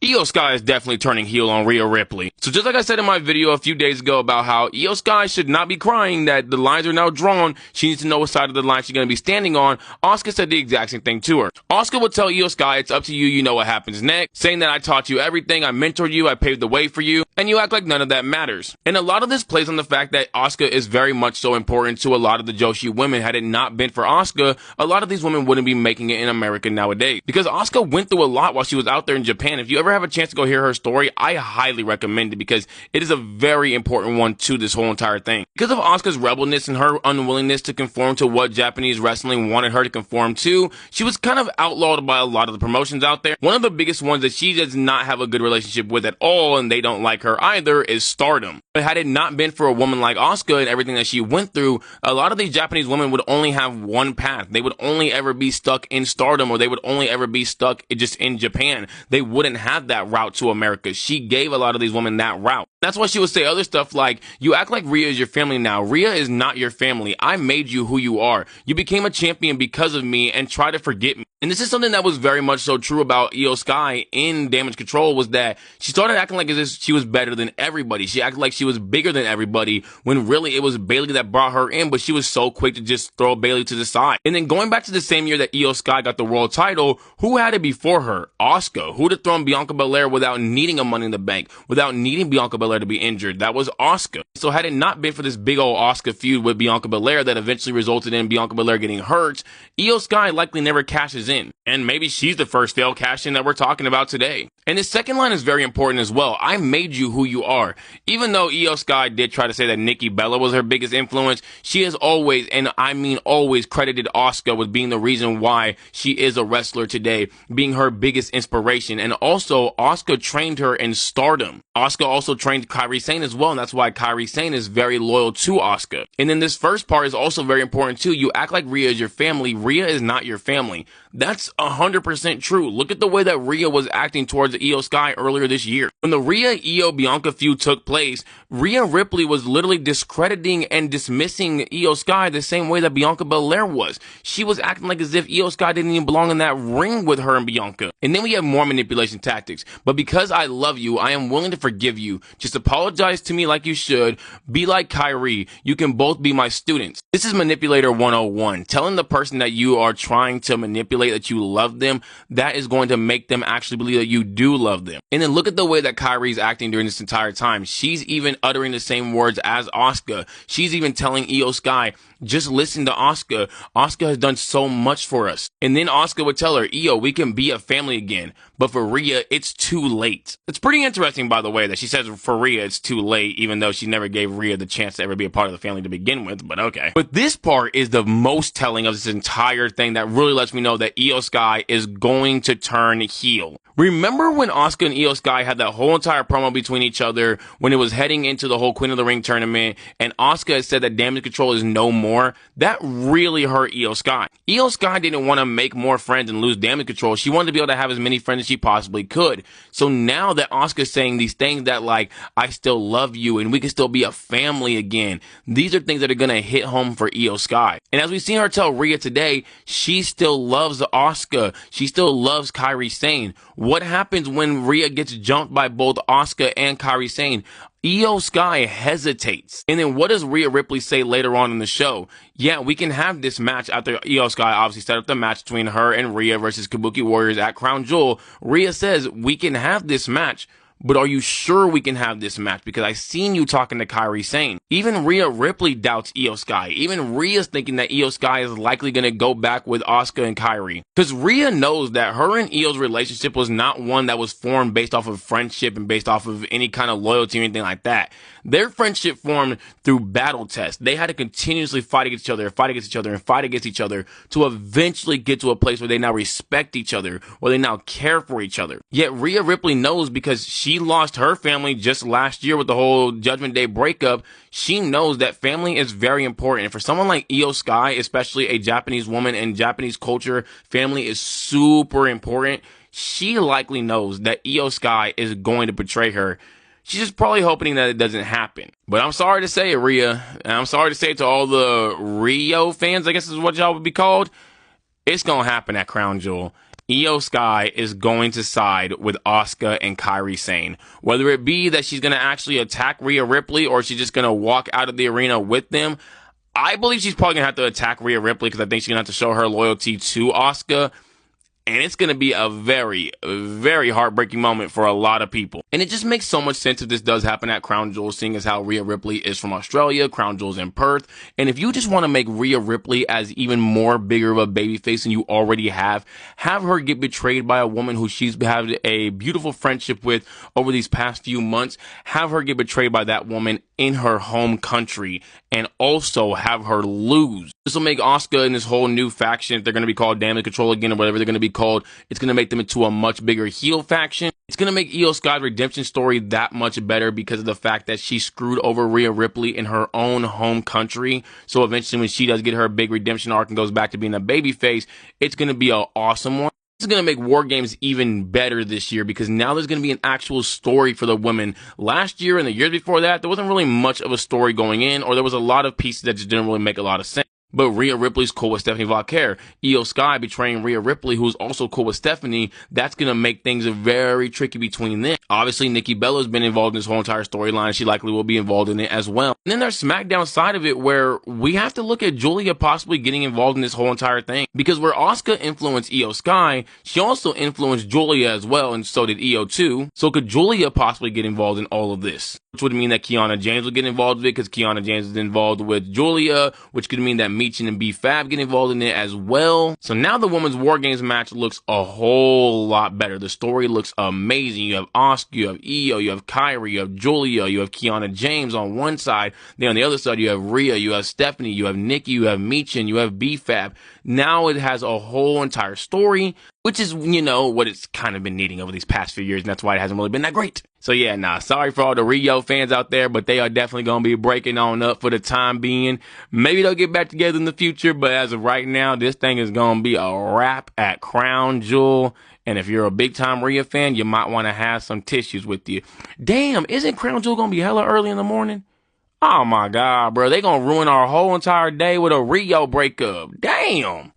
Iyo Sky is definitely turning heel on Rhea Ripley. So just like I said in my video a few days ago about how Iyo Sky should not be crying that the lines are now drawn, she needs to know what side of the line she's going to be standing on, Asuka said the exact same thing to her. Asuka would tell Iyo Sky, it's up to you, you know what happens next, saying that I taught you everything, I mentored you, I paved the way for you, and you act like none of that matters. And a lot of this plays on the fact that Asuka is very much so important to a lot of the Joshi women. Had it not been for Asuka, a lot of these women wouldn't be making it in America nowadays. Because Asuka went through a lot while she was out there in Japan. If you ever have a chance to go hear her story, I highly recommend it because it is a very important one to this whole entire thing. Because of Asuka's rebelness and her unwillingness to conform to what Japanese wrestling wanted her to conform to, she was kind of outlawed by a lot of the promotions out there. One of the biggest ones that she does not have a good relationship with at all, and they don't like her either, is Stardom. But had it not been for a woman like Asuka and everything that she went through, a lot of these Japanese women would only have one path. They would only ever be stuck in Stardom, or they would only ever be stuck just in Japan. They wouldn't have that route to America. She gave a lot of these women that route. That's why she would say other stuff like, you act like Rhea is your family now. Rhea is not your family. I made you who you are. You became a champion because of me, and try to forget me. And this is something that was very much so true about Iyo Sky in Damage Control, was that she started acting like as if she was better than everybody. She acted like she was bigger than everybody, when really it was Bayley that brought her in, but she was so quick to just throw Bayley to the side. And then going back to the same year that Iyo Sky got the world title, who had it before her? Asuka. Who'd have thrown Bianca Belair without needing a Money in the Bank, without needing Bianca Belair to be injured? That was Asuka. So had it not been for this big old Asuka feud with Bianca Belair that eventually resulted in Bianca Belair getting hurt, Iyo Sky likely never cashes in. And maybe she's the first failed cash-in that we're talking about today. And his second line is very important as well. I made you who you are. Even though Iyo Sky did try to say that Nikki Bella was her biggest influence, she has always, and I mean always, credited Asuka with being the reason why she is a wrestler today, being her biggest inspiration. And also, Asuka trained her in Stardom. Asuka also trained Kairi Sane as well, and that's why Kairi Sane is very loyal to Asuka. And then this first part is also very important too. You act like Rhea is your family. Rhea is not your family. That's 100% true. Look at the way that Rhea was acting towards Iyo Sky earlier this year. When the Rhea-Iyo-Bianca feud took place, Rhea Ripley was literally discrediting and dismissing Iyo Sky the same way that Bianca Belair was. She was acting like as if Iyo Sky didn't even belong in that ring with her and Bianca. And then we have more manipulation tactics. But because I love you, I am willing to forgive you. Just apologize to me like you should. Be like Kairi. You can both be my students. This is Manipulator 101. Telling the person that you are trying to manipulate that you love them, that is going to make them actually believe that you do love them. And then look at the way that Kairi's acting during this entire time. She's even uttering the same words as Asuka. She's even telling Iyo Sky, just listen to Asuka. Asuka has done so much for us. And then Asuka would tell her, Iyo, we can be a family again. But for Rhea, it's too late. It's pretty interesting, by the way, that she says for Rhea, it's too late, even though she never gave Rhea the chance to ever be a part of the family to begin with, but okay. But this part is the most telling of this entire thing that really lets me know that Iyo Sky is going to turn heel. Remember when Asuka and Iyo Sky had that whole entire promo between each other when it was heading into the whole Queen of the Ring tournament, and Asuka had said that Damage Control is no more? That really hurt Iyo Sky. Iyo Sky didn't want to make more friends and lose Damage Control. She wanted to be able to have as many friends as she possibly could. So now that Asuka's saying these things that like, I still love you and we can still be a family again, these are things that are going to hit home for Iyo Sky. And as we've seen her tell Rhea today, she still loves Asuka. She still loves Kairi Sane. What happens when Rhea gets jumped by both Asuka and Kairi Sane? Iyo Sky hesitates. And then what does Rhea Ripley say later on in the show? Yeah, we can have this match after Iyo Sky obviously set up the match between her and Rhea versus Kabuki Warriors at Crown Jewel. Rhea says, we can have this match, but are you sure we can have this match? Because I seen you talking to Kairi Sane. Even Rhea Ripley doubts Iyo Sky. Even Rhea's thinking that Iyo Sky is likely going to go back with Asuka and Kairi. Because Rhea knows that her and Iyo's relationship was not one that was formed based off of friendship and based off of any kind of loyalty or anything like that. Their friendship formed through battle tests. They had to continuously fight against each other, and fight against each other, and fight against each other to eventually get to a place where they now respect each other, where they now care for each other. Yet Rhea Ripley knows, because she lost her family just last year with the whole Judgment Day breakup, she knows that family is very important. And for someone like Iyo Sky, especially a Japanese woman in Japanese culture, family is super important. She likely knows that Iyo Sky is going to betray her. She's just probably hoping that it doesn't happen. But I'm sorry to say it, Rhea. And I'm sorry to say it to all the Rio fans, I guess is what y'all would be called. It's going to happen at Crown Jewel. Iyo Sky is going to side with Asuka and Kairi Sane. Whether it be that she's going to actually attack Rhea Ripley or she's just going to walk out of the arena with them, I believe she's probably going to have to attack Rhea Ripley because I think she's going to have to show her loyalty to Asuka. And it's going to be a very, very heartbreaking moment for a lot of people. And it just makes so much sense if this does happen at Crown Jewel, seeing as how Rhea Ripley is from Australia, Crown Jewel's in Perth. And if you just want to make Rhea Ripley as even more bigger of a babyface than you already have her get betrayed by a woman who she's had a beautiful friendship with over these past few months, have her get betrayed by that woman in her home country, and also have her lose. This will make Asuka and this whole new faction, if they're going to be called Damage Control again or whatever they're going to be called, it's going to make them into a much bigger heel faction. It's going to make Iyo Sky's redemption story that much better because of the fact that she screwed over Rhea Ripley in her own home country. So eventually when she does get her big redemption arc and goes back to being a babyface, it's going to be an awesome one. This is going to make War Games even better this year because now there's going to be an actual story for the women. Last year and the years before that, there wasn't really much of a story going in, or there was a lot of pieces that just didn't really make a lot of sense. But Rhea Ripley's cool with Stephanie Vauquer. Iyo Sky betraying Rhea Ripley, who's also cool with Stephanie. That's going to make things very tricky between them. Obviously, Nikki Bella's been involved in this whole entire storyline. She likely will be involved in it as well. And then there's SmackDown side of it where we have to look at Julia possibly getting involved in this whole entire thing. Because where Asuka influenced Iyo Sky, she also influenced Julia as well, and so did Iyo too. So could Julia possibly get involved in all of this? Which would mean that Kiana James would get involved with it because Kiana James is involved with Julia, which could mean that Meechin and B-Fab get involved in it as well. So now the women's War Games match looks a whole lot better. The story looks amazing. You have Asuka, you have Iyo, you have Kairi, you have Julia, you have Kiana James on one side. Then on the other side, you have Rhea, you have Stephanie, you have Nikki, you have Meechin, you have B-Fab. Now it has a whole entire story, which is, you know, what it's kind of been needing over these past few years, and that's why it hasn't really been that great. So yeah, sorry for all the Rio fans out there, but they are definitely going to be breaking on up for the time being. Maybe they'll get back together in the future, but as of right now, this thing is going to be a wrap at Crown Jewel. And if you're a big-time Rhea fan, you might want to have some tissues with you. Damn, isn't Crown Jewel going to be hella early in the morning? Oh my God, bro. They going to ruin our whole entire day with a Rio breakup. Damn.